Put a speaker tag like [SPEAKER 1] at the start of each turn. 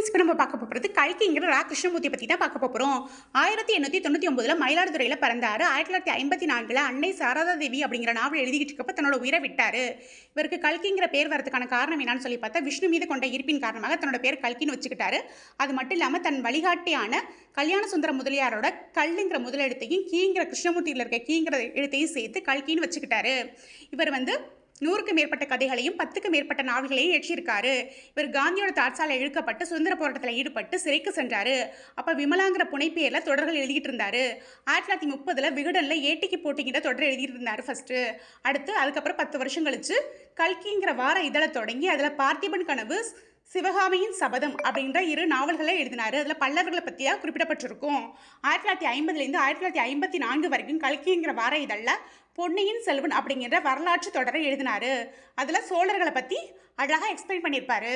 [SPEAKER 1] இப்போ நம்ம பார்க்க போகிறது கல்கிங்கிற ரா கிருஷ்ணமூர்த்தி பற்றி தான் பார்க்க போகிறோம். 1899 மயிலாடுதுறையில் பிறந்தார். 1954 அன்னை சாரதா தேவி அப்படிங்கிற நாவல் எழுதிக்கிட்டு இருக்கப்ப தன்னோட உயிரை விட்டார். இவருக்கு கல்கிங்கிற பேர் வரதுக்கான காரணம் என்னன்னு சொல்லி பார்த்தா, விஷ்ணு மீது கொண்ட ஈர்ப்பின் காரணமாக தன்னோட பேர் கல்கின்னு வச்சுக்கிட்டாரு. அது மட்டும் இல்லாமல் தன் வழிகாட்டியான கல்யாண சுந்தர முதலியாரோட கல்லுங்கிற முதல் எழுத்தையும் கீங்கிற கிருஷ்ணமூர்த்தியில் இருக்க கீங்கிற எழுத்தையும் சேர்த்து கல்கின்னு வச்சுக்கிட்டாரு. இவர் 100க்கும் மேற்பட்ட கதைகளையும் 10க்கும் மேற்பட்ட நாவல்களையும் எழுதியிருக்காரு. இவர் காந்தியோட தாட்சால இழுக்கப்பட்டு சுதந்திர போராட்டத்தில் ஈடுபட்டு சிறைக்கு சென்றாரு. அப்போ விமலாங்கிற புனைப்பேரில் தொடர்கள் எழுதிட்டு இருந்தாரு. 1930 விகடனில் ஏட்டிக்கு போட்டிங்கிற தொடர் எழுதிட்டு இருந்தாரு ஃபர்ஸ்ட்டு. அதுக்கப்புறம் 10 வருஷம் கழிச்சு கல்கிங்கிற வார இதழை தொடங்கி அதில் பார்த்திபன் கனவு, சிவகாமியின் சபதம் அப்படின்ற 2 நாவல்களை எழுதினார். அதில் பல்லவர்களை பற்றியாக குறிப்பிடப்பட்டிருக்கும். 1950லேருந்து 1954 வரைக்கும் கல்கிங்கிற வார இதழில் பொன்னியின் செல்வன் அப்படிங்கிற வரலாற்று தொடரை எழுதினார். அதில் சோழர்களை பற்றி அழகாக எக்ஸ்பிளைன் பண்ணியிருப்பார்.